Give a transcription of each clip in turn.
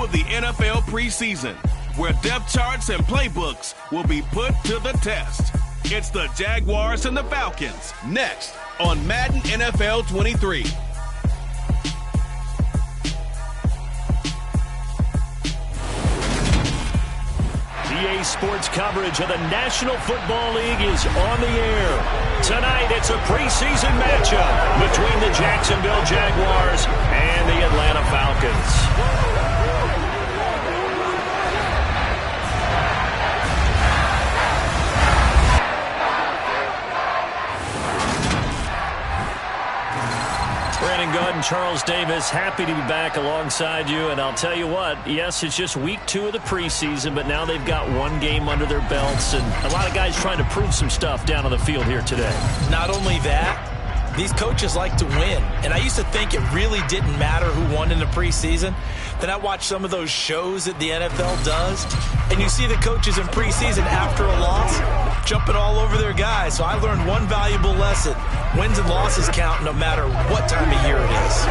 of the NFL preseason, where depth charts and playbooks will be put to the test. It's the Jaguars and the Falcons, next on Madden NFL 23. EA Sports coverage of the National Football League is on the air. Tonight, it's a preseason matchup between the Jacksonville Jaguars and the Atlanta Falcons. Brandon Goode and Charles Davis, happy to be back alongside you. And I'll tell you what, yes, it's just week 2 of the preseason, but now they've got one game under their belts. And a lot of guys trying to prove some stuff down on the field here today. Not only that, these coaches like to win. And I used to think it really didn't matter who won in the preseason. Then I watched some of those shows that the NFL does, and you see the coaches in preseason after a loss jumping all over their guys. So I learned one valuable lesson. Wins and losses count no matter what time of year it is.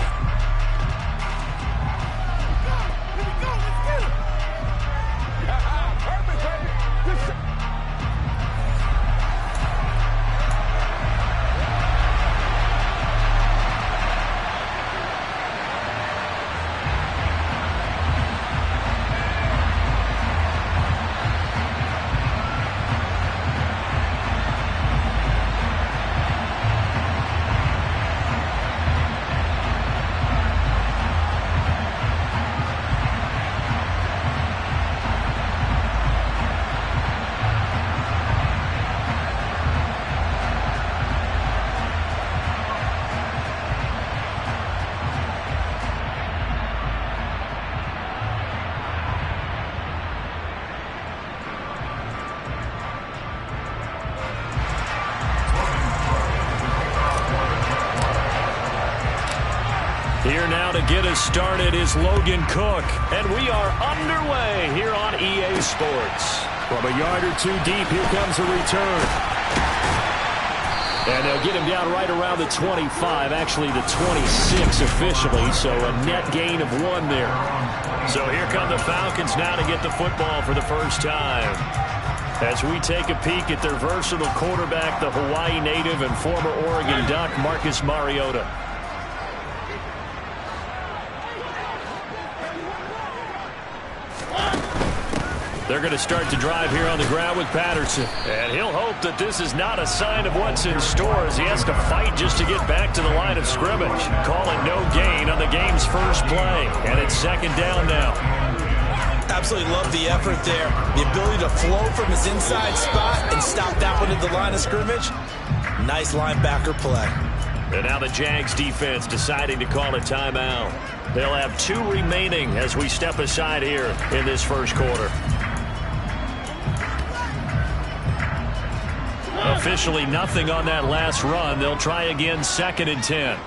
Here now to get us started is Logan Cook, and we are underway here on EA Sports. From a yard or two deep, here comes a return. And they'll get him down right around the 25, actually the 26 officially, so a net gain of 1 there. So here come the Falcons now to get the football for the first time. As we take a peek at their versatile quarterback, the Hawaii native and former Oregon Duck, Marcus Mariota. They're going to start to drive here on the ground with Patterson. And he'll hope that this is not a sign of what's in store as he has to fight just to get back to the line of scrimmage. Calling no gain on the game's first play. And it's second down now. Absolutely love the effort there. The ability to flow from his inside spot and stop that one at the line of scrimmage. Nice linebacker play. And now the Jags defense deciding to call a timeout. They'll have 2 remaining as we step aside here in this first quarter. Officially nothing on that last run. They'll try again, 2nd and 10.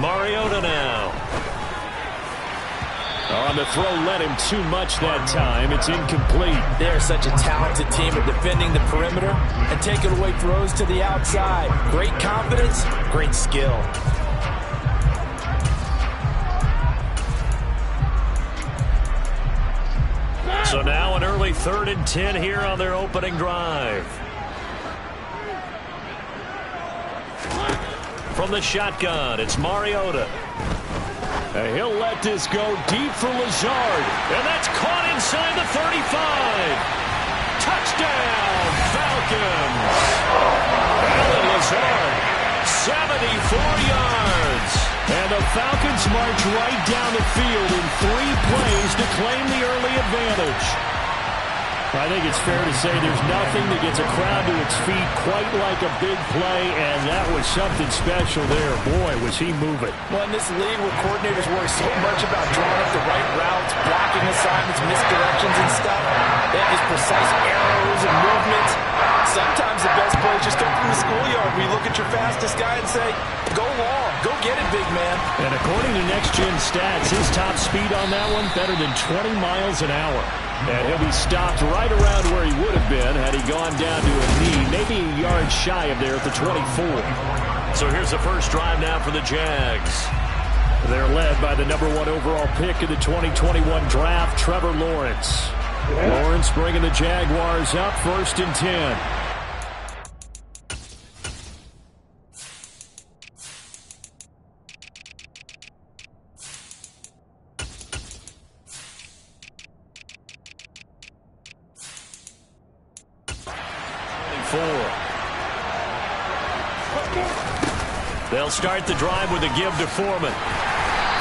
Mariota now. On the throw, led him too much that time. It's incomplete. They're such a talented team at defending the perimeter and taking away throws to the outside. Great confidence, great skill. So now an early 3rd and 10 here on their opening drive. From the shotgun, it's Mariota. And he'll let this go deep for Lazard. And that's caught inside the 35. Touchdown, Falcons. Alan Lazard, 74 yards. And the Falcons march right down the field in 3 plays to claim the early advantage. I think it's fair to say there's nothing that gets a crowd to its feet quite like a big play, and that was something special there. Boy, was he moving. Well, in this league where coordinators worry so much about drawing up the right routes, blocking assignments, misdirections and stuff, they have these precise arrows and movements. Sometimes the best plays just come from the schoolyard where you look at your fastest guy and say, go long, go get it, big man. And according to Next Gen Stats, his top speed on that one better than 20 miles an hour. And he'll be stopped right around where he would have been had he gone down to a knee, maybe a yard shy of there at the 24. So here's the first drive now for the Jags. They're led by the #1 overall pick in the 2021 draft, Trevor Lawrence. Lawrence bringing the Jaguars up 1st and 10. They'll start the drive with a give to Foreman.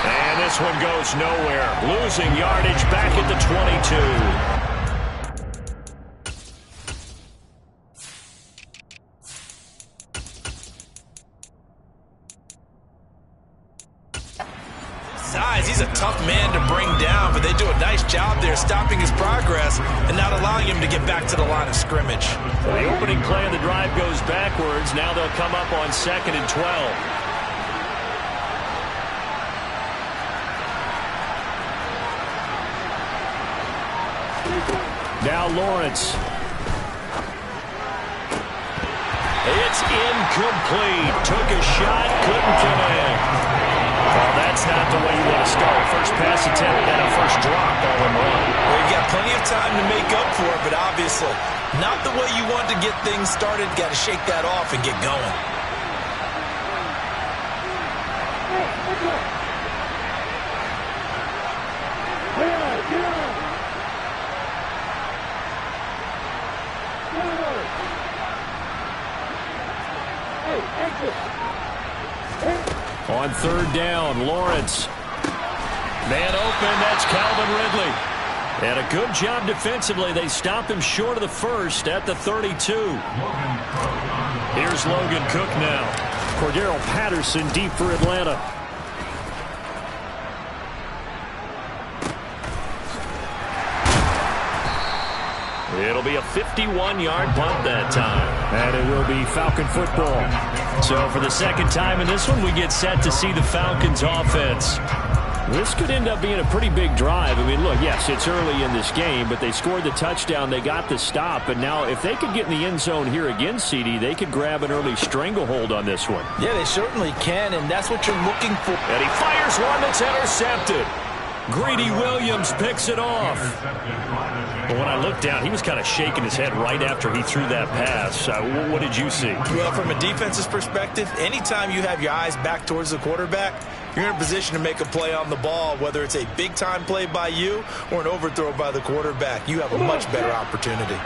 And this one goes nowhere. Losing yardage back at the 22. He's a tough man to bring down, but they do a nice job there stopping his progress and not allowing him to get back to the line of scrimmage. Well, the opening play of the drive goes backwards. Now they'll come up on 2nd and 12. Now Lawrence. It's incomplete. Took a shot, couldn't connect. Well, that's not the way you want to start. First pass attempt and a first drop all in one. Well, you've got plenty of time to make up for it, but obviously not the way you want to get things started. Got to shake that off and get going. On 3rd down, Lawrence. Man open, that's Calvin Ridley. And a good job defensively. They stop him short of the first at the 32. Here's Logan Cook now. Cordero Patterson deep for Atlanta. It'll be a 51-yard punt that time. And it will be Falcon football. So for the second time in this one, we get set to see the Falcons offense. This could end up being a pretty big drive. I mean, look, yes, it's early in this game, but they scored the touchdown. They got the stop. And now if they could get in the end zone here again, CD, they could grab an early stranglehold on this one. Yeah, they certainly can, and that's what you're looking for. And he fires one that's intercepted. Greedy Williams picks it off. But when I looked down, he was kind of shaking his head right after he threw that pass. What did you see? Well, from a defense's perspective, anytime you have your eyes back towards the quarterback, you're in a position to make a play on the ball, whether it's a big-time play by you or an overthrow by the quarterback. You have a much better opportunity.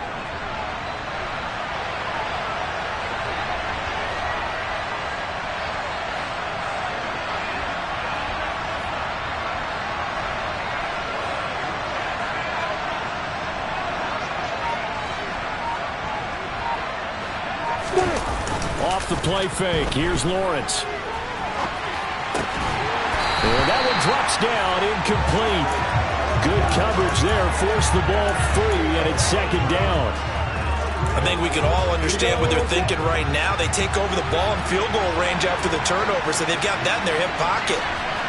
Off the play fake. Here's Lawrence. And that one drops down, incomplete. Good coverage there, forced the ball free, and it's 2nd down. I think we can all understand what they're thinking right now. They take over the ball in field goal range after the turnover, so they've got that in their hip pocket.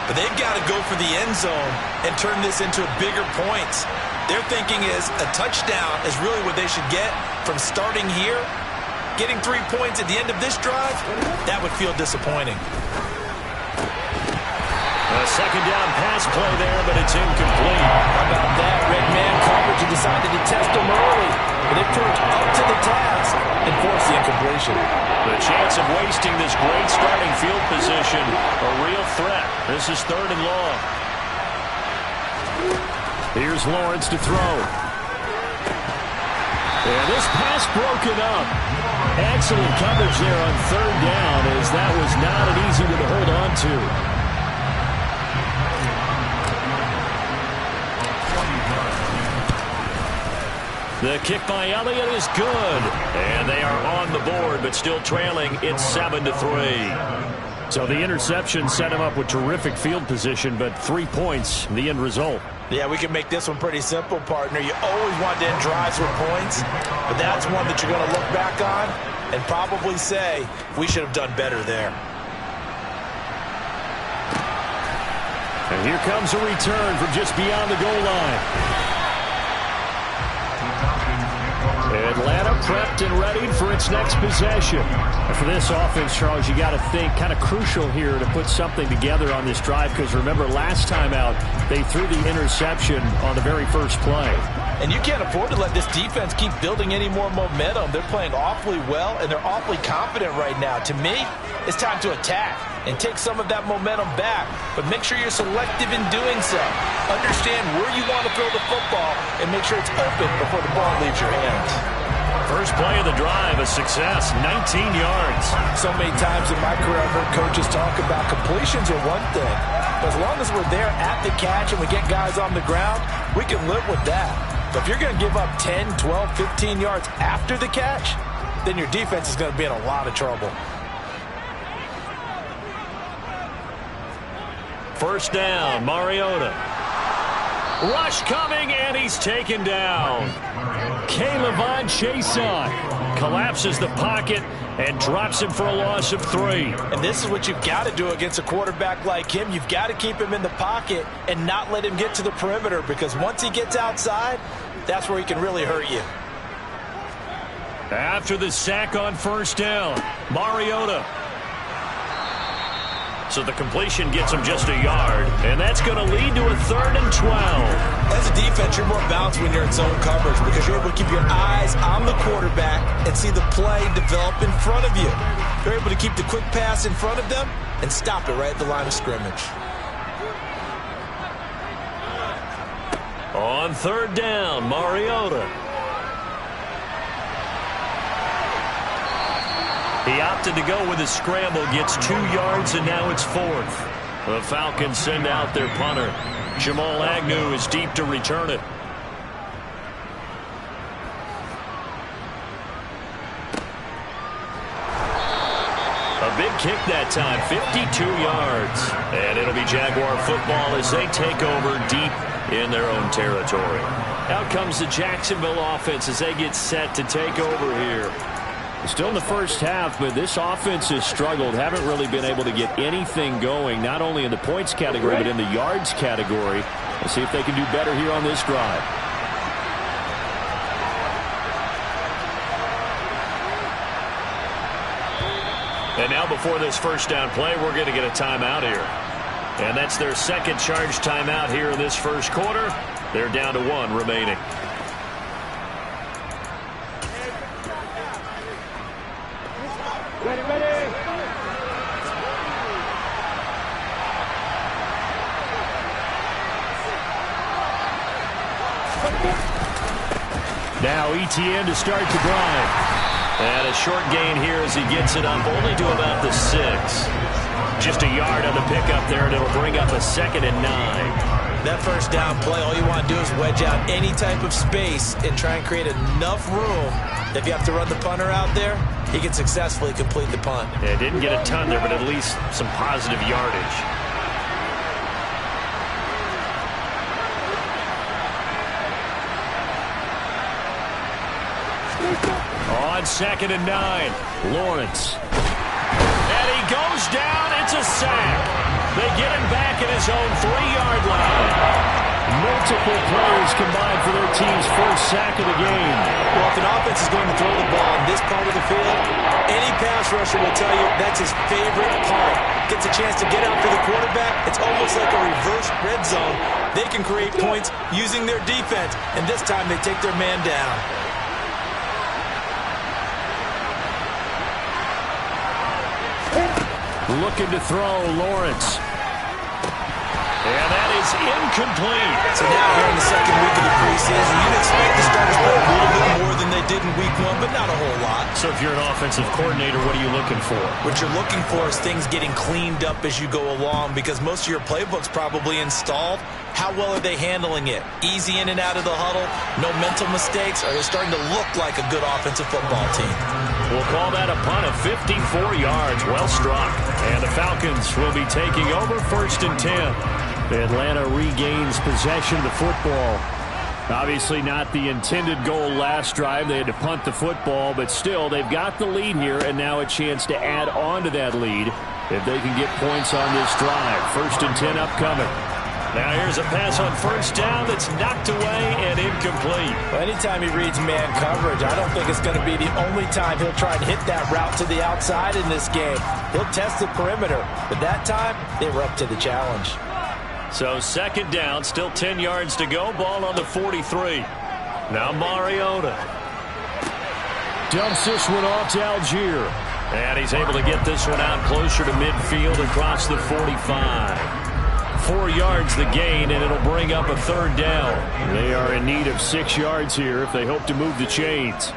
But they've got to go for the end zone and turn this into bigger points. Their thinking is a touchdown is really what they should get from starting here. Getting 3 points at the end of this drive, that would feel disappointing. A 2nd down pass play there, but it's incomplete. How about that? Red man coverage and decided to test him early. But they've turned up to the task and forced the incompletion. The chance of wasting this great starting field position, a real threat. This is 3rd and long. Here's Lawrence to throw. And this pass broken up. Excellent coverage there on 3rd down, as that was not an easy one to hold on to. The kick by Elliott is good. And they are on the board, but still trailing. It's 7-3. So the interception set him up with terrific field position, but 3 points, the end result. Yeah, we can make this one pretty simple, partner. You always want to end drives with points, but that's one that you're going to look back on and probably say, we should have done better there. And here comes a return from just beyond the goal line. And Atlanta prepped and ready for its next possession. And for this offense, Charles, you got to think kind of crucial here to put something together on this drive, because remember last time out they threw the interception on the very first play. And you can't afford to let this defense keep building any more momentum. They're playing awfully well, and they're awfully confident right now. To me, it's time to attack and take some of that momentum back. But make sure you're selective in doing so. Understand where you want to throw the football and make sure it's open before the ball leaves your hands. First play of the drive, a success, 19 yards. So many times in my career, I've heard coaches talk about completions are one thing. But as long as we're there at the catch and we get guys on the ground, we can live with that. But if you're going to give up 10, 12, 15 yards after the catch, then your defense is going to be in a lot of trouble. First down, Mariota. Rush coming, and he's taken down. K'Lavon Chaisson collapses the pocket and drops him for a loss of 3. And this is what you've got to do against a quarterback like him. You've got to keep him in the pocket and not let him get to the perimeter, because once he gets outside, that's where he can really hurt you. After the sack on first down, Mariota. So the completion gets him just a yard, and that's going to lead to a 3rd and 12. As a defense, you're more balanced when you're in zone coverage, because you're able to keep your eyes on the quarterback and see the play develop in front of you. You're able to keep the quick pass in front of them and stop it right at the line of scrimmage. On 3rd down, Mariota. He opted to go with a scramble, gets 2 yards, and now it's 4th. The Falcons send out their punter. Jamal Agnew is deep to return it. A big kick that time, 52 yards. And it'll be Jaguar football as they take over deep in their own territory. Out comes the Jacksonville offense as they get set to take over here. Still in the first half, but this offense has struggled. Haven't really been able to get anything going, not only in the points category, but in the yards category. Let's see if they can do better here on this drive. And now before this first down play, we're going to get a timeout here. And that's their second charge timeout here in this first quarter. They're down to 1 remaining. Now ETN to start the drive. And a short gain here as he gets it up only to about the 6. Just a yard on the pickup there, and it'll bring up a 2nd and 9. That first down play, all you want to do is wedge out any type of space and try and create enough room that if you have to run the punter out there, he can successfully complete the punt. Yeah, didn't get a ton there, but at least some positive yardage. On 2nd and 9, Lawrence. And he goes down. It's a sack. They get him back at his own 3-yard line. Multiple players combined for their team's first sack of the game. Well, if an offense is going to throw the ball in this part of the field, any pass rusher will tell you that's his favorite part. Gets a chance to get out to the quarterback. It's almost like a reverse red zone. They can create points using their defense, and this time they take their man down. Looking to throw, Lawrence. And that is incomplete. So now here in the second week of the preseason, you'd expect the starters to play a little bit more than they did in week 1, but not a whole lot. So if you're an offensive coordinator, what are you looking for? What you're looking for is things getting cleaned up as you go along, because most of your playbook's probably installed. How well are they handling it? Easy in and out of the huddle? No mental mistakes? Are they starting to look like a good offensive football team? We'll call that a punt of 54 yards. Well struck. And the Falcons will be taking over 1st and 10. Atlanta regains possession of the football. Obviously not the intended goal last drive. They had to punt the football, but still they've got the lead here, and now a chance to add on to that lead if they can get points on this drive. 1st and 10 upcoming. Now here's a pass on first down that's knocked away and incomplete. Well, anytime he reads man coverage, I don't think it's going to be the only time he'll try and hit that route to the outside in this game. He'll test the perimeter, but that time they were up to the challenge. So second down, still 10 yards to go. Ball on the 43. Now Mariota. Dumps this one off to Algier. And he's able to get this one out closer to midfield across the 45. 4 yards the gain, and it'll bring up a third down. They are in need of 6 yards here if they hope to move the chains.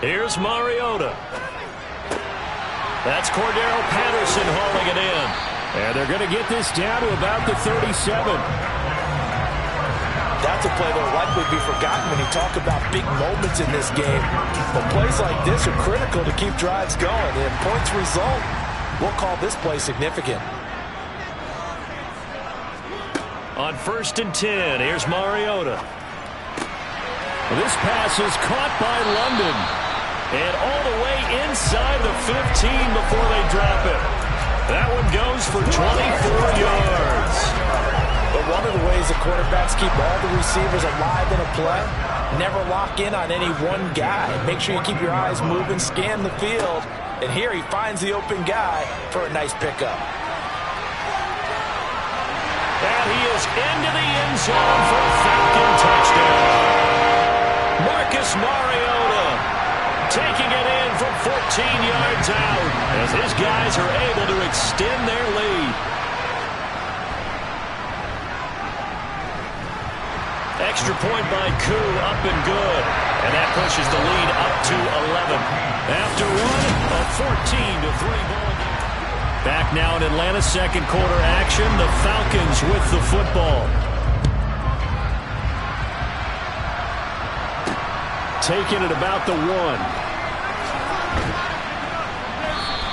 Here's Mariota. That's Cordero Patterson hauling it in. And they're going to get this down to about the 37. That's a play that will likely be forgotten when you talk about big moments in this game. But plays like this are critical to keep drives going. And if points result, we'll call this play significant. On 1st and 10, here's Mariota. This pass is caught by London. And all the way inside the 15 before they drop it. That one goes for 24 yards. But one of the ways the quarterbacks keep all the receivers alive in a play, never lock in on any one guy. Make sure you keep your eyes moving, scan the field. And here he finds the open guy for a nice pickup. And he is into the end zone for a Falcon touchdown. Marcus Mariota taking it in from 14 yards out as his guys are able to extend their lead. Extra point by Koo, up and good. And that pushes the lead up to 11. After one, a 14-3 ball game. Back now in Atlanta, second quarter action. The Falcons with the football. Taking it about the 1.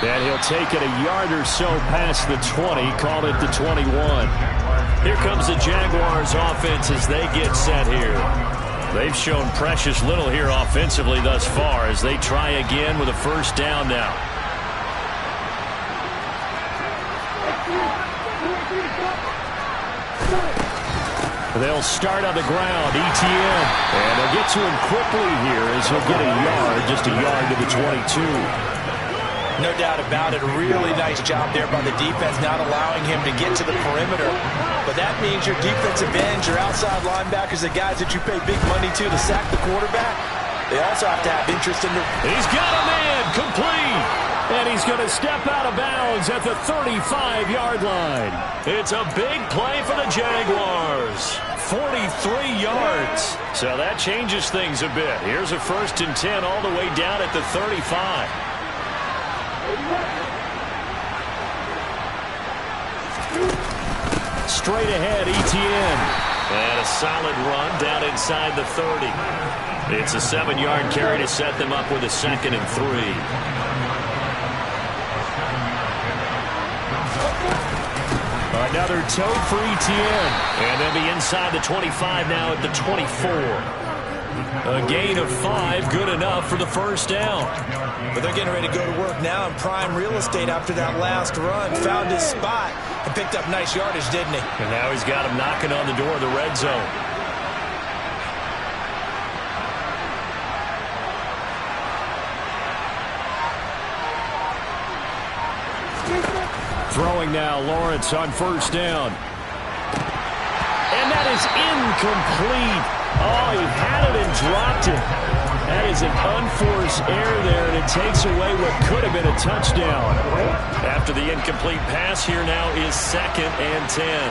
And he'll take it a yard or so past the 20. Call it the 21. Here comes the Jaguars offense as they get set here. They've shown precious little here offensively thus far as they try again with a first down now. They'll start on the ground, ETN. And they'll get to him quickly here as he'll get a yard, just a yard to the 22. No doubt about it. A really nice job there by the defense, not allowing him to get to the perimeter. But that means your defensive ends, your outside linebackers, the guys that you pay big money to sack the quarterback, they also have to have interest in the... He's got a man, complete. And he's going to step out of bounds at the 35-yard line. It's a big play for the Jaguars. 43 yards. So that changes things a bit. Here's a 1st and 10 all the way down at the 35. Straight ahead, ETN. And a solid run down inside the 30. It's a 7-yard carry to set them up with a 2nd and 3. Another toe for ETN. And they'll be inside the 25 now at the 24. A gain of 5, good enough for the first down. But they're getting ready to go to work now in prime real estate after that last run. Found his spot and picked up nice yardage, didn't he? And now he's got him knocking on the door of the red zone. Throwing now, Lawrence on first down. And that is incomplete. Oh, he had it and dropped it. That is an unforced error there, and it takes away what could have been a touchdown. After the incomplete pass, here now is 2nd and 10.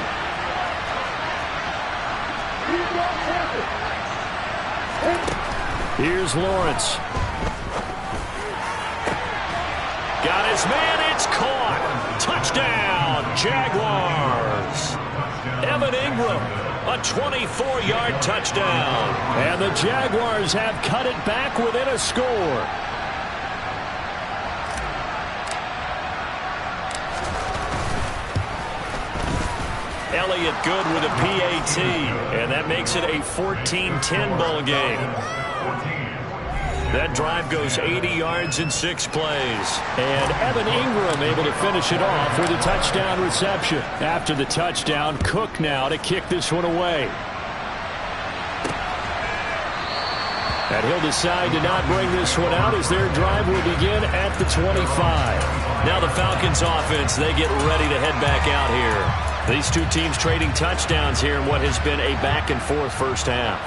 Here's Lawrence. Got his man, it's caught. Touchdown, Jaguars. Evan Ingram, a 24-yard touchdown. And the Jaguars have cut it back within a score. Elliott good with a PAT, and that makes it a 14-10 ball game. That drive goes 80 yards in 6 plays. And Evan Ingram able to finish it off with a touchdown reception. After the touchdown, Cook now to kick this one away. And he'll decide to not bring this one out as their drive will begin at the 25. Now the Falcons offense, they get ready to head back out here. These two teams trading touchdowns here in what has been a back-and-forth first half.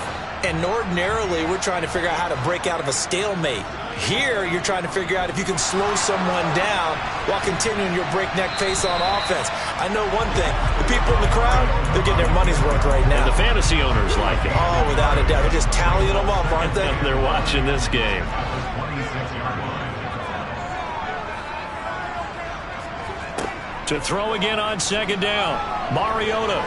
And ordinarily, we're trying to figure out how to break out of a stalemate. Here, you're trying to figure out if you can slow someone down while continuing your breakneck pace on offense. I know one thing. The people in the crowd, they're getting their money's worth right now. And the fantasy owners like it. Oh, without a doubt. They're just tallying them up, aren't they? They're watching this game. To throw again on second down. Mariota.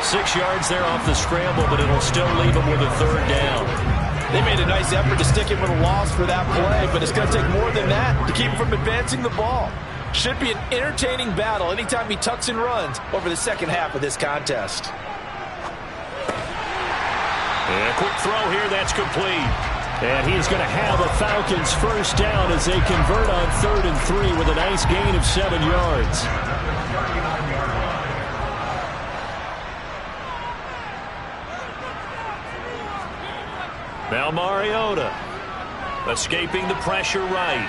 6 yards there off the scramble, but it'll still leave him with a third down. They made a nice effort to stick him with a loss for that play, but it's going to take more than that to keep him from advancing the ball. Should be an entertaining battle anytime he tucks and runs over the second half of this contest. And a quick throw here, that's complete. And he's going to have a Falcons first down as they convert on 3rd and 3 with a nice gain of 7 yards. Now Mariota escaping the pressure right.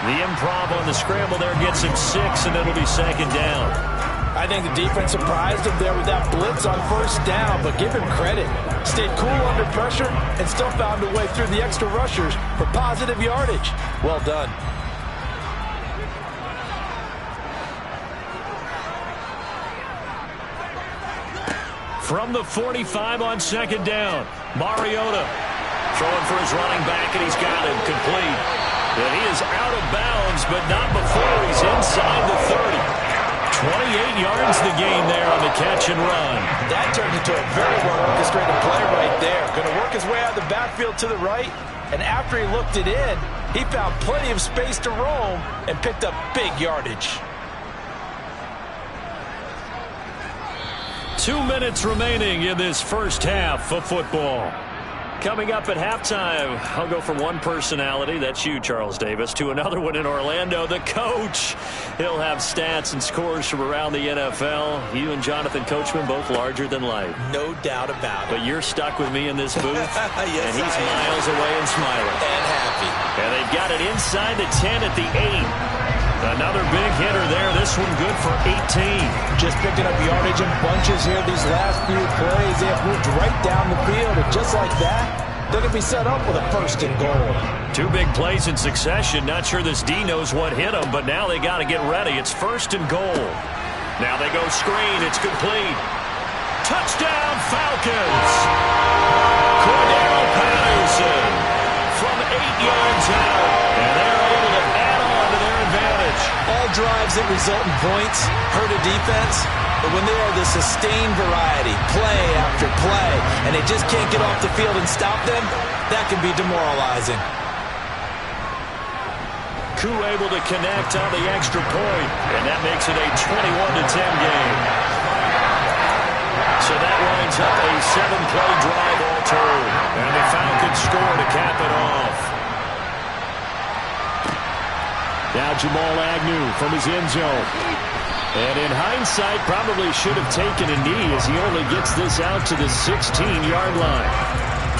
The improv on the scramble there gets him 6, and it'll be second down. I think the defense surprised him there with that blitz on first down, but give him credit. Stayed cool under pressure and still found a way through the extra rushers for positive yardage. Well done. From the 45 on second down, Mariota throwing for his running back, and he's got him complete. And he is out of bounds, but not before he's inside the 30. 28 yards the gain there on the catch and run. That turned into a very well-orchestrated play right there. Going to work his way out of the backfield to the right, and after he looked it in, he found plenty of space to roam and picked up big yardage. 2 minutes remaining in this first half of football. Coming up at halftime, I'll go from one personality, that's you, Charles Davis, to another one in Orlando, the coach. He'll have stats and scores from around the NFL. You and Jonathan Coachman, both larger than life. No doubt about it. But you're stuck with me in this booth, yes, and he's miles away and smiling. And happy. And they've got it inside the 10 at the 8. Another big hitter there. This one good for 18. Just picking up yardage in bunches here these last few plays. They have moved right down the field, and just like that, they're going to be set up with a first and goal. 2 big plays in succession. Not sure this D knows what hit them, but now they got to get ready. It's first and goal. Now they go screen. It's complete. Touchdown, Falcons! Cordero Patterson from 8 yards out, and they're able to add on to their advantage. All drives that result in points hurt a defense, but when they are the sustained variety, play after play, and they just can't get off the field and stop them, that can be demoralizing. Koo able to connect on the extra point, and that makes it a 21-10 game. So that lines up a 7-play drive all told, and the Falcons score to cap it off. Now Jamal Agnew from his end zone. And in hindsight, probably should have taken a knee as he only gets this out to the 16-yard line.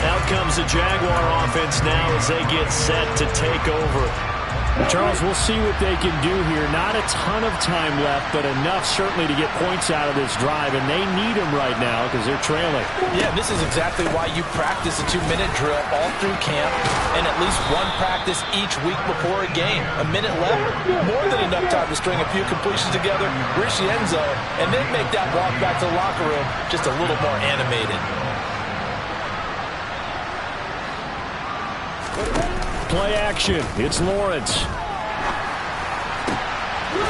Out comes the Jaguar offense now as they get set to take over. Charles, we'll see what they can do here. Not a ton of time left, but enough certainly to get points out of this drive, and they need them right now because they're trailing. Yeah, this is exactly why you practice a 2-minute drill all through camp and at least one practice each week before a game. A minute left, more than enough time to string a few completions together, reach the end zone, and then make that walk back to the locker room just a little more animated. Play action. It's Lawrence.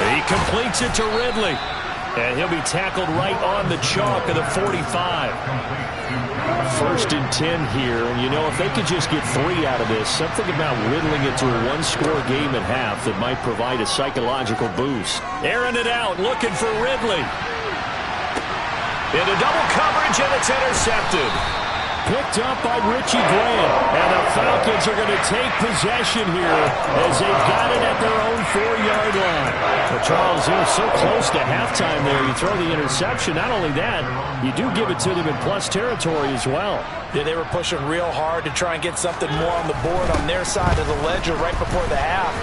He completes it to Ridley. And he'll be tackled right on the chalk of the 45. First and 10 here. And, you know, if they could just get 3 out of this, something about whittling it to a 1-score game at half that might provide a psychological boost. Airing it out, looking for Ridley. Into double coverage, and it's intercepted. picked up by Richie Grant. And the Falcons are going to take possession here as they've got it at their own 4-yard line. Well, Charles, you're so close to halftime there. You throw the interception. Not only that, you do give it to them in plus territory as well. Yeah, they were pushing real hard to try and get something more on the board on their side of the ledger right before the half.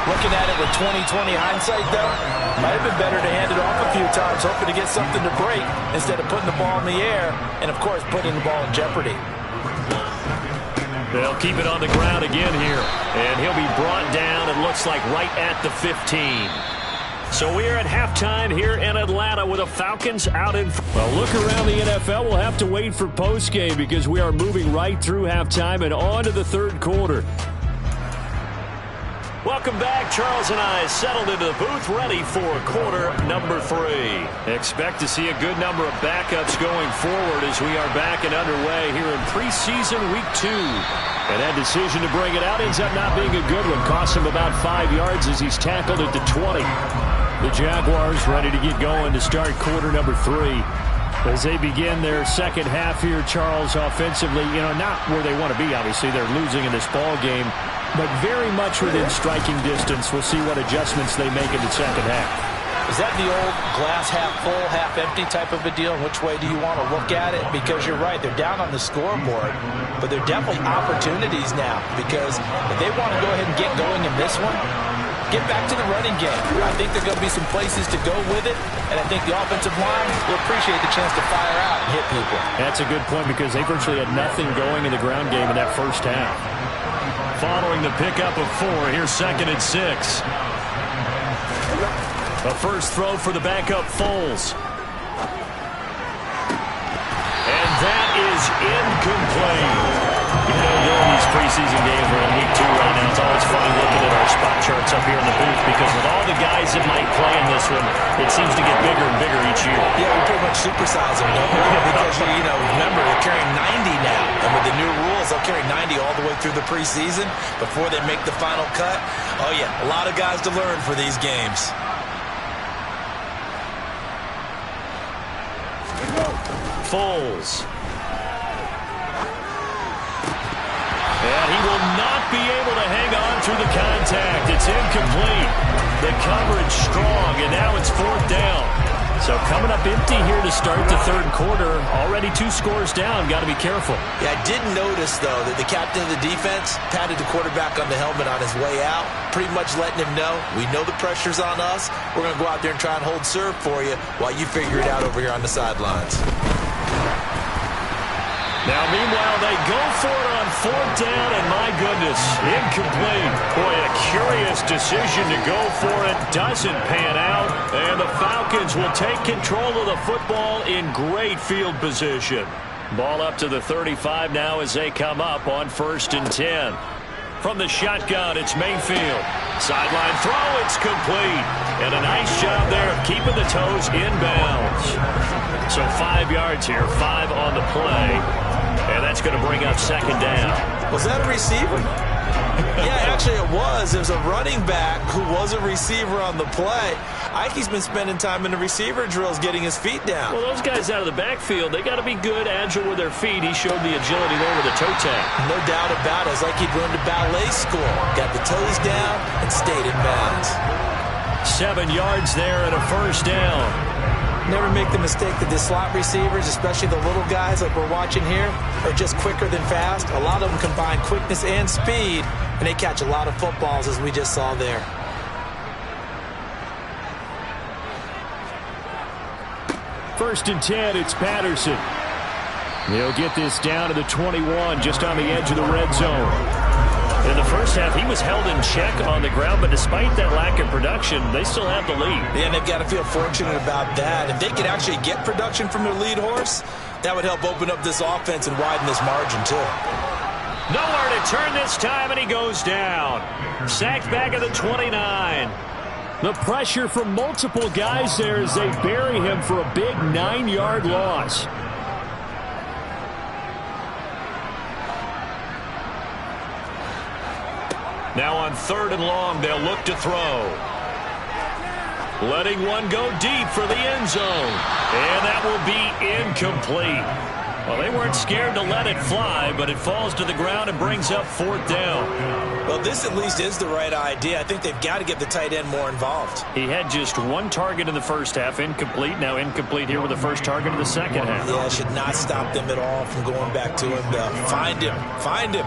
Looking at it with 20/20 hindsight, though, might have been better to hand it off a few times, hoping to get something to break instead of putting the ball in the air and, of course, putting the ball in jeopardy. They'll keep it on the ground again here, and he'll be brought down, it looks like, right at the 15. So we're at halftime here in Atlanta with the Falcons out in front. Well, look around the NFL. We'll have to wait for postgame because we are moving right through halftime and on to the third quarter. Welcome back. Charles and I settled into the booth, ready for quarter number 3. Expect to see a good number of backups going forward as we are back and underway here in preseason week 2. And that decision to bring it out ends up not being a good one. Cost him about 5 yards as he's tackled at the 20. The Jaguars ready to get going to start quarter number 3. As they begin their second half here, Charles, offensively, not where they want to be, obviously. They're losing in this ball game, but very much within striking distance. We'll see what adjustments they make in the second half. Is that the old glass half full, half empty type of a deal? Which way do you want to look at it? Because you're right, they're down on the scoreboard, but they're definitely opportunities now because if they want to go ahead and get going in this one, get back to the running game. I think there are going to be some places to go with it, and I think the offensive line will appreciate the chance to fire out and hit people. That's a good point because they virtually had nothing going in the ground game in that first half. Following the pickup of 4, here's 2nd and 6. A first throw for the backup Foles. And that is incomplete. During these preseason games, we're in week 2 right now. It's always funny looking at our spot charts up here in the booth because with all the guys that might play in this one, it seems to get bigger and bigger each year. Yeah, we pretty much supersize them, don't we? Because, remember, they're carrying 90 now. And with the new rules, they'll carry 90 all the way through the preseason before they make the final cut. Oh, yeah, a lot of guys to learn for these games. Foles. And he will not be able to hang on through the contact. It's incomplete. The coverage strong, and now it's 4th down. So coming up empty here to start the third quarter. Already 2 scores down. Got to be careful. Yeah, I did notice, though, that the captain of the defense patted the quarterback on the helmet on his way out, pretty much letting him know, we know the pressure's on us. We're going to go out there and try and hold serve for you while you figure it out over here on the sidelines. Now, meanwhile, they go for it on 4th down, and my goodness, incomplete. Boy, a curious decision to go for it. Doesn't pan out, and the Falcons will take control of the football in great field position. Ball up to the 35 now as they come up on 1st and 10. From the shotgun, it's Mayfield. Sideline throw, it's complete. And a nice job there of keeping the toes inbounds. So 5 yards here, 5 on the play. And that's going to bring up 2nd down. Was that a receiver? Yeah, actually it was. It was a running back who was a receiver on the play. Ikey's been spending time in the receiver drills getting his feet down. Well, those guys out of the backfield, they got to be good, agile with their feet. He showed the agility there with a toe tap. No doubt about it. It's like he'd run to ballet school. Got the toes down and stayed in bounds. 7 yards there and a 1st down. Never make the mistake that the slot receivers, especially the little guys like we're watching here, are just quicker than fast. A lot of them combine quickness and speed, and they catch a lot of footballs, as we just saw there. First and 10, it's Patterson. He'll get this down to the 21, just on the edge of the red zone. In the first half, he was held in check on the ground, but despite that lack of production, they still have the lead. Yeah, and they've got to feel fortunate about that. If they could actually get production from their lead horse, that would help open up this offense and widen this margin, too. Nowhere to turn this time, and he goes down. Sacked back at the 29. The pressure from multiple guys there as they bury him for a big 9-yard loss. Now on 3rd and long, they'll look to throw. Letting one go deep for the end zone. And that will be incomplete. Well, they weren't scared to let it fly, but it falls to the ground and brings up 4th down. Well, this at least is the right idea. I think they've got to get the tight end more involved. He had just 1 target in the first half, incomplete. Now incomplete here with the first target of the second half. Yeah, should not stop them at all from going back to him. Find him. Find him.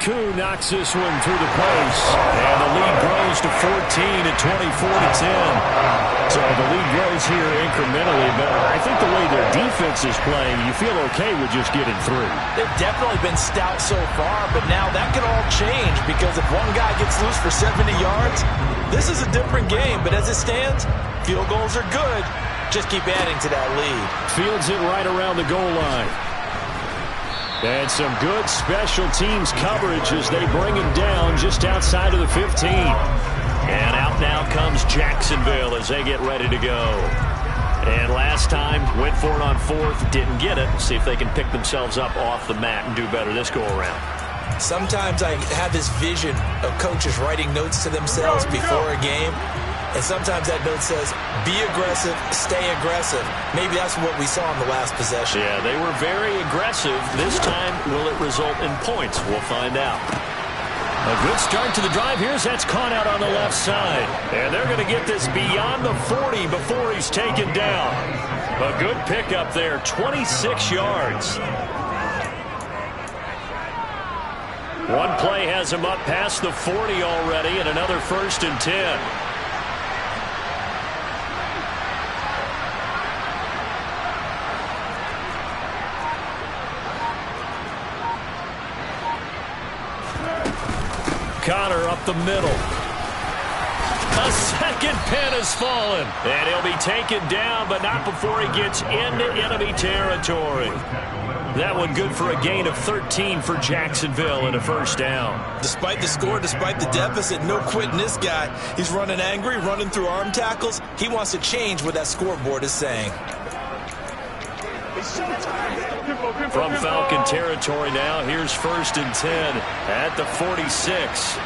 Koo knocks this one through the post, and the lead grows to 14 at 24-10. So the lead grows here incrementally, but I think the way their defense is playing, you feel okay with just getting 3. They've definitely been stout so far, but now that could all change because if one guy gets loose for 70 yards, this is a different game. But as it stands, field goals are good. Just keep adding to that lead. Fields it right around the goal line. And some good special teams coverage as they bring him down just outside of the 15. And out now comes Jacksonville as they get ready to go. And last time, went for it on 4th, didn't get it. See if they can pick themselves up off the mat and do better this go-around. Sometimes I have this vision of coaches writing notes to themselves before a game. And sometimes that note says, be aggressive, stay aggressive. Maybe that's what we saw in the last possession. Yeah, they were very aggressive. This time, will it result in points? We'll find out. A good start to the drive. That's caught out on the left side. And they're going to get this beyond the 40 before he's taken down. A good pickup there, 26 yards. One play has him up past the 40 already, and another 1st and 10. Connor up the middle. A second pin has fallen. And he'll be taken down, but not before he gets into enemy territory. That one good for a gain of 13 for Jacksonville and a 1st down. Despite the score, despite the deficit, no quitting this guy. He's running angry, running through arm tackles. He wants to change what that scoreboard is saying. From Falcon territory now, here's 1st and 10 at the 46.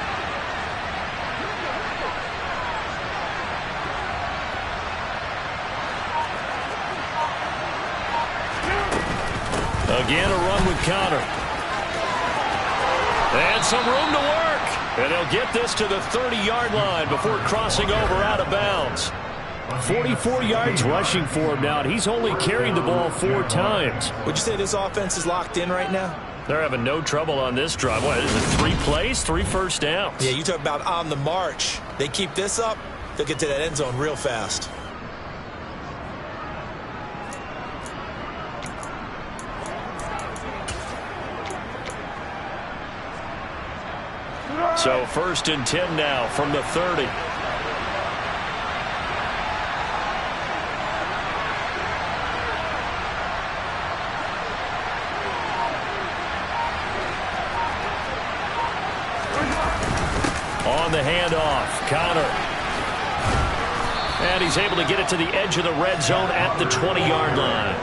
Again, a run with Connor. And some room to work. And they'll get this to the 30-yard line before crossing over out of bounds. 44 yards rushing for him now, and he's only carried the ball 4 times. Would you say this offense is locked in right now? They're having no trouble on this drive. What is it, 3 plays, 3 first downs? Yeah, you talk about on the march. They keep this up, they'll get to that end zone real fast. So 1st and 10 now from the 30. On the handoff, Connor. And he's able to get it to the edge of the red zone at the 20-yard line.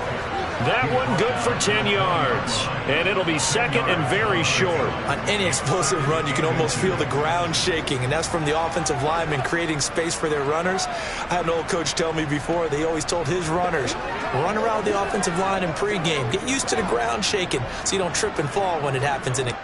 That one good for 10 yards. And it'll be 2nd and very short. On any explosive run, you can almost feel the ground shaking, and that's from the offensive linemen creating space for their runners. I had an old coach tell me before, they always told his runners, run around the offensive line in pregame. Get used to the ground shaking so you don't trip and fall when it happens in a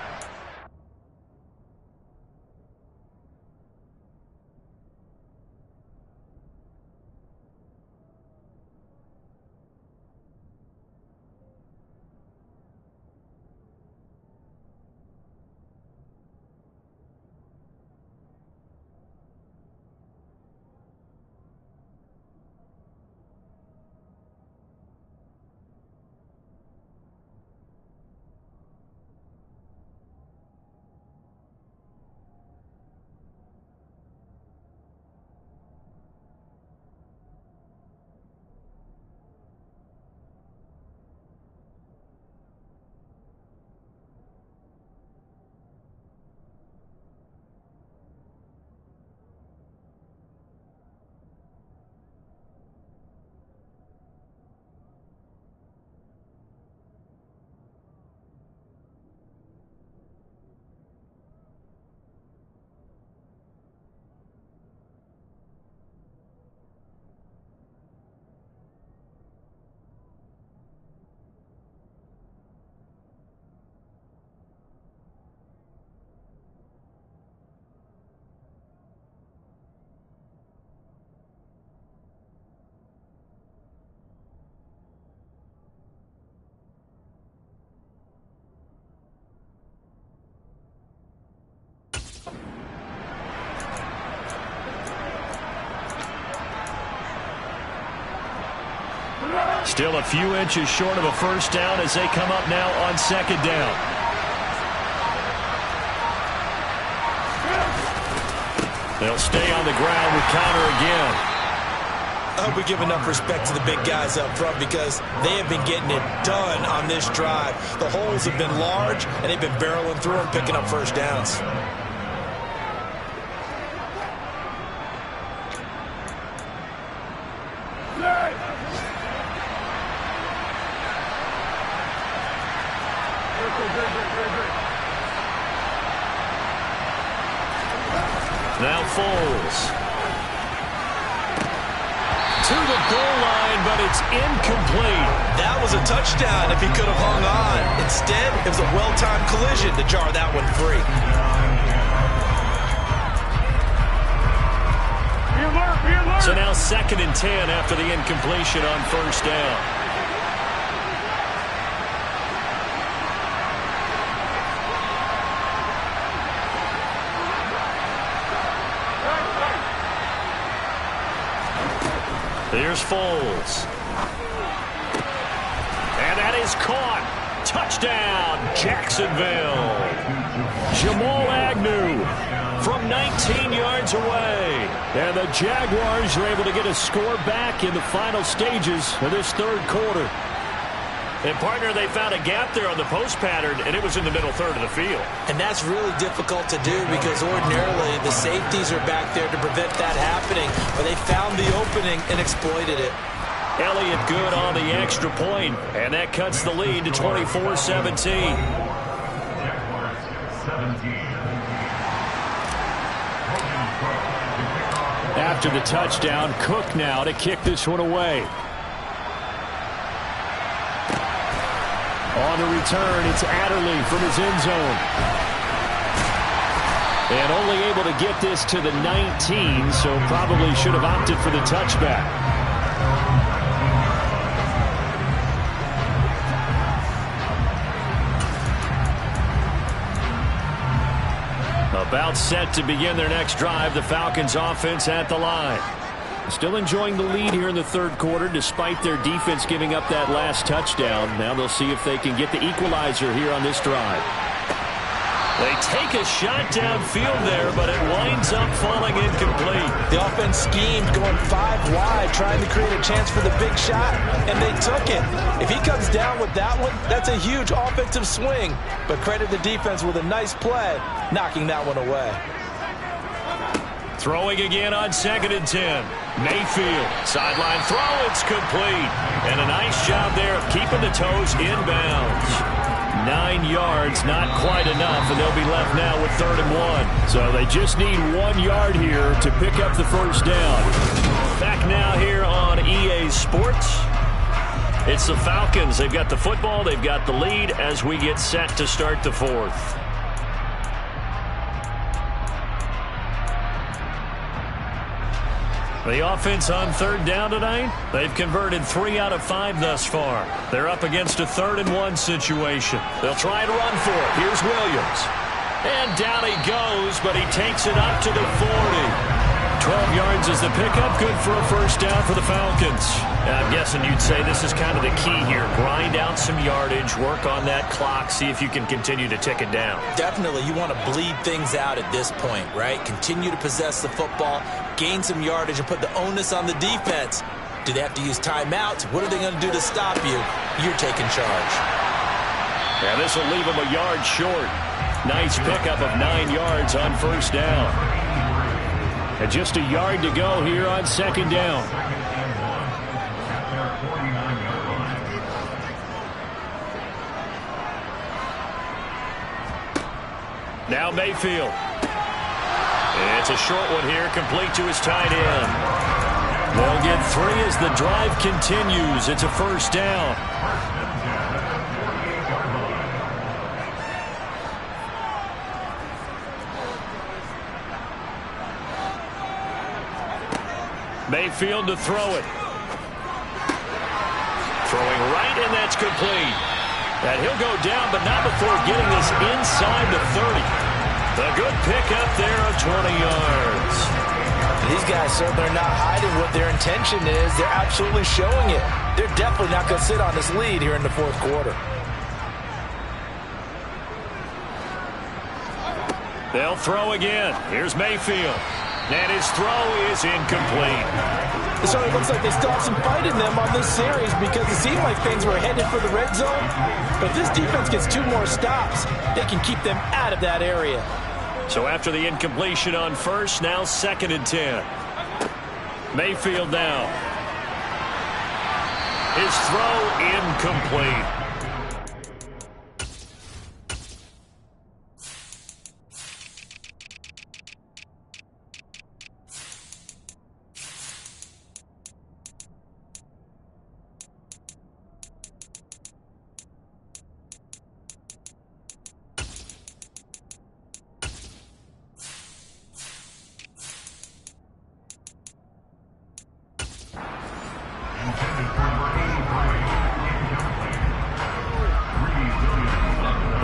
Still a few inches short of a first down as they come up now on second down. They'll stay on the ground with counter again. I hope we give enough respect to the big guys up front because they have been getting it done on this drive. The holes have been large, and they've been barreling through and picking up first downs. Now Foles. To the goal line, but it's incomplete. That was a touchdown if he could have hung on. Instead, it was a well-timed collision to jar that one free. So now 2nd and 10 after the incompletion on first down. Here's Foles. And that is caught. Touchdown, Jacksonville. Jamal Agnew from 19 yards away. And the Jaguars are able to get a score back in the final stages of this third quarter. And, partner, they found a gap there on the post pattern, and it was in the middle third of the field. And that's really difficult to do because ordinarily the safeties are back there to prevent that happening. But they found the opening and exploited it. Elliott good on the extra point, and that cuts the lead to 24-17. After the touchdown, Cook now to kick this one away. On the return, it's Adderley from his end zone. And only able to get this to the 19, so probably should have opted for the touchback. About set to begin their next drive, the Falcons offense at the line. Still enjoying the lead here in the third quarter despite their defense giving up that last touchdown. Now they'll see if they can get the equalizer here on this drive. They take a shot downfield there, but it winds up falling incomplete. The offense schemed going 5 wide, trying to create a chance for the big shot, and they took it. If he comes down with that one, that's a huge offensive swing. But credit the defense with a nice play, knocking that one away. Throwing again on 2nd and 10. Mayfield, sideline throw, it's complete. And a nice job there of keeping the toes inbounds. 9 yards, not quite enough, and they'll be left now with 3rd and 1. So they just need 1 yard here to pick up the first down. Back now here on EA Sports. It's the Falcons. They've got the football, they've got the lead as we get set to start the fourth. The offense on 3rd down tonight, they've converted 3 out of 5 thus far. They're up against a 3rd and 1 situation. They'll try and run for it. Here's Williams. And down he goes, but he takes it up to the 40. 12 yards is the pickup, good for a first down for the Falcons. I'm guessing you'd say this is kind of the key here. Grind out some yardage, work on that clock, see if you can continue to tick it down. Definitely, you want to bleed things out at this point, right? Continue to possess the football, gain some yardage, and put the onus on the defense. Do they have to use timeouts? What are they going to do to stop you? You're taking charge. Yeah, this will leave them a yard short. Nice pickup of 9 yards on first down. And just a yard to go here on 2nd down. Now Mayfield. It's a short one here, complete to his tight end. They'll get 3 as the drive continues. It's a first down. Mayfield to throw it. Throwing right, and that's complete. And he'll go down, but not before getting this inside the 30. A good pickup there of 20 yards. These guys certainly are not hiding what their intention is. They're absolutely showing it. They're definitely not going to sit on this lead here in the fourth quarter. They'll throw again. Here's Mayfield. And his throw is incomplete. It certainly looks like they still have some fight in them on this series because it seemed like things were headed for the red zone. But if this defense gets 2 more stops, they can keep them out of that area. So after the incompletion on first, now 2nd and 10. Mayfield now. His throw incomplete.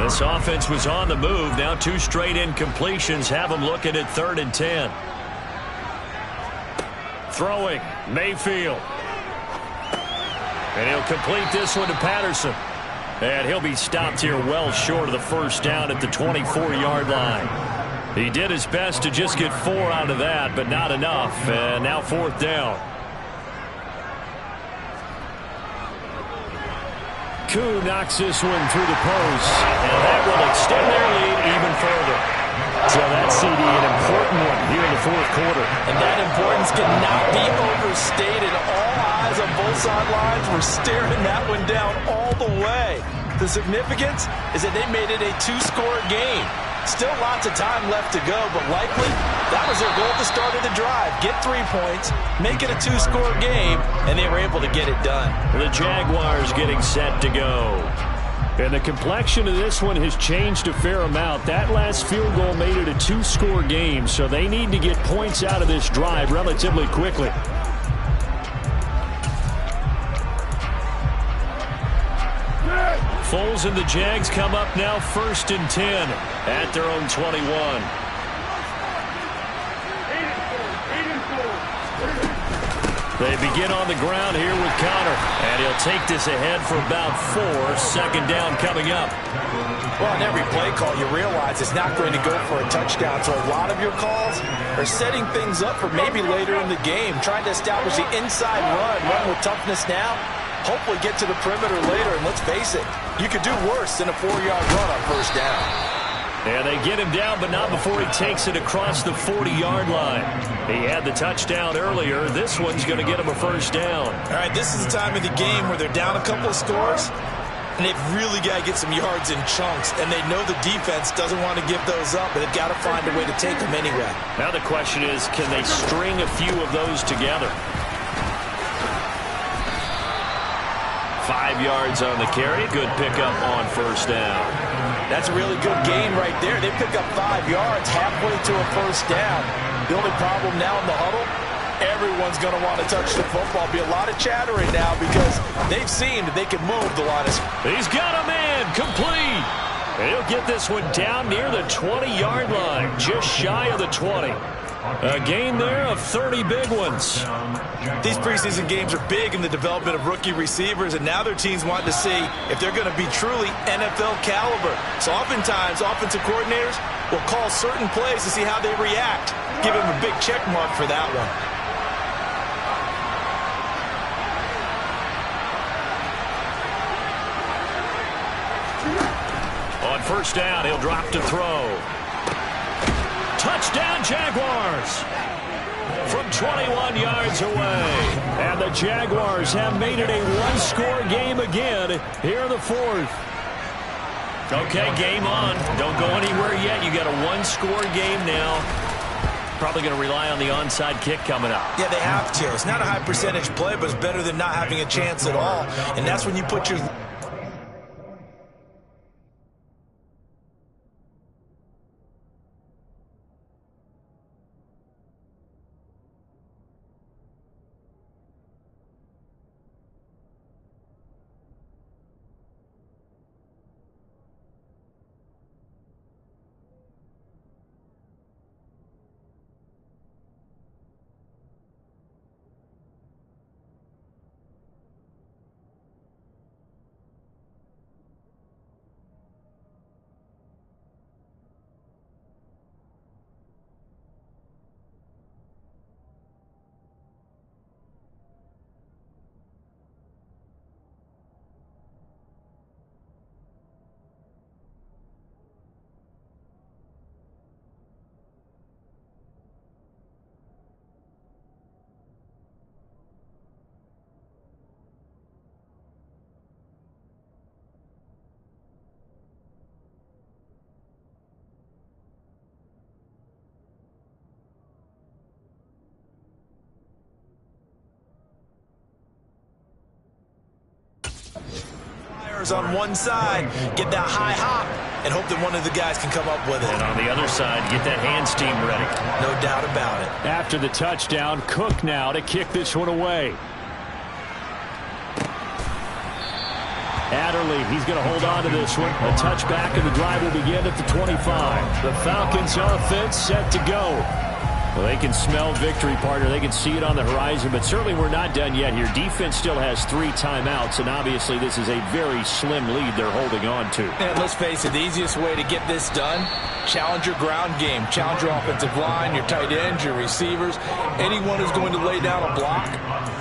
This offense was on the move. Now 2 straight incompletions have them looking at 3rd and 10. Throwing, Mayfield. And he'll complete this one to Patterson. And he'll be stopped here well short of the first down at the 24-yard line. He did his best to just get 4 out of that, but not enough. And now 4th down. Koo knocks this one through the post, and that will extend their lead even further. So that's CD, an important one here in the fourth quarter. And that importance cannot be overstated. All eyes on both sidelines were staring that one down all the way. The significance is that they made it a 2-score game. Still lots of time left to go, but likely that was their goal at the start of the drive. Get 3 points, make it a 2-score game, and they were able to get it done. The Jaguars getting set to go. And the complexion of this one has changed a fair amount. That last field goal made it a 2-score game, so they need to get points out of this drive relatively quickly. Foles and the Jags come up now 1st and 10 at their own 21. They begin on the ground here with Connor, and he'll take this ahead for about 4. 2nd down coming up. Well, on every play call, you realize it's not going to go for a touchdown, so a lot of your calls are setting things up for maybe later in the game, trying to establish the inside run with toughness now. Hopefully get to the perimeter later, and let's face it, you could do worse than a 4-yard run on 1st down. And they get him down, but not before he takes it across the 40-yard line. He had the touchdown earlier. This one's going to get him a 1st down. All right, this is the time of the game where they're down a couple of scores, and they've really got to get some yards in chunks, and they know the defense doesn't want to give those up, but they've got to find a way to take them anyway. Now the question is, can they string a few of those together? 5 yards on the carry. Good pickup on 1st down. That's a really good gain right there. They pick up 5 yards halfway to a 1st down. The only problem now in the huddle, everyone's going to want to touch the football. Be a lot of chattering now because they've seen that they can move the line. He's got a man complete. And he'll get this one down near the 20-yard line, just shy of the 20. A gain there of 30 big ones. These preseason games are big in the development of rookie receivers, and now their teams want to see if they're going to be truly NFL caliber. So oftentimes, offensive coordinators will call certain plays to see how they react. Give them a big check mark for that one. On 1st down, he'll drop to throw. Touchdown, Jaguars! From 21 yards away. And the Jaguars have made it a 1-score game again here in the 4th. Okay, game on. Don't go anywhere yet. You got a 1-score game now. Probably going to rely on the onside kick coming up. Yeah, they have to. It's not a high percentage play, but it's better than not having a chance at all. And that's when you put your... receivers on one side, get that high hop, and hope that one of the guys can come up with it. And on the other side, get that hands team ready. No doubt about it. After the touchdown, Cook now to kick this one away. Adderley, he's going to hold on to this one. A touchback, and the drive will begin at the 25. The Falcons offense set to go. Well, they can smell victory, partner. They can see it on the horizon, but certainly we're not done yet here. Defense still has 3 timeouts, and obviously this is a very slim lead they're holding on to. And let's face it, the easiest way to get this done, challenge your ground game. Challenge your offensive line, your tight ends, your receivers, anyone who's going to lay down a block.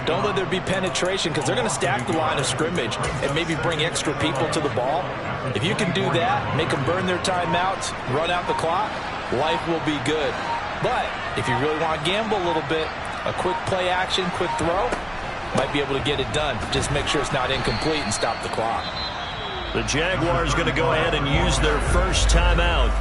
Don't let there be penetration because they're going to stack the line of scrimmage and maybe bring extra people to the ball. If you can do that, make them burn their timeouts, run out the clock, life will be good. But if you really want to gamble a little bit, a quick play action, quick throw, might be able to get it done. Just make sure it's not incomplete and stop the clock. The Jaguars going to go ahead and use their first timeout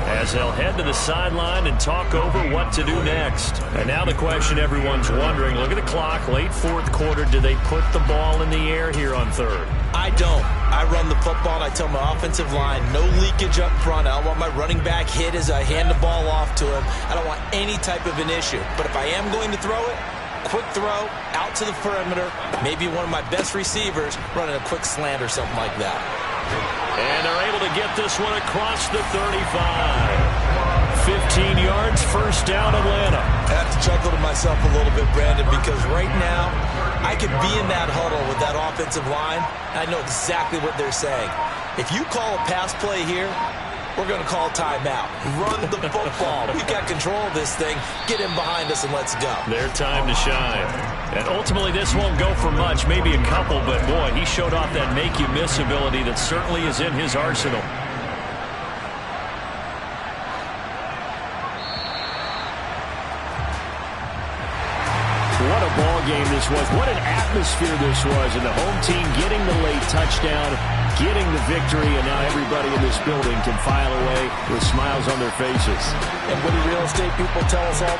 as they'll head to the sideline and talk over what to do next. And now the question everyone's wondering, look at the clock, late fourth quarter, do they put the ball in the air here on third? I don't. I run the football and I tell my offensive line, no leakage up front. I don't want my running back hit as I hand the ball off to him. I don't want any type of an issue. But if I am going to throw it, quick throw, out to the perimeter, maybe one of my best receivers running a quick slant or something like that. And they're able to get this one across the 35. 15 yards, first down, Atlanta. I have to chuckle to myself a little bit, Brandon, because right now I could be in that huddle with that offensive line. I know exactly what they're saying. If you call a pass play here, we're going to call timeout. Run the football. We've got control of this thing. Get in behind us and let's go. Their time to shine. And ultimately, this won't go for much, maybe a couple, but boy, he showed off that make-you-miss ability that certainly is in his arsenal. What a ball game this was. What an atmosphere this was. And the home team getting the late touchdown, getting the victory, and now everybody in this building can file away with smiles on their faces. And what do real estate people tell us all the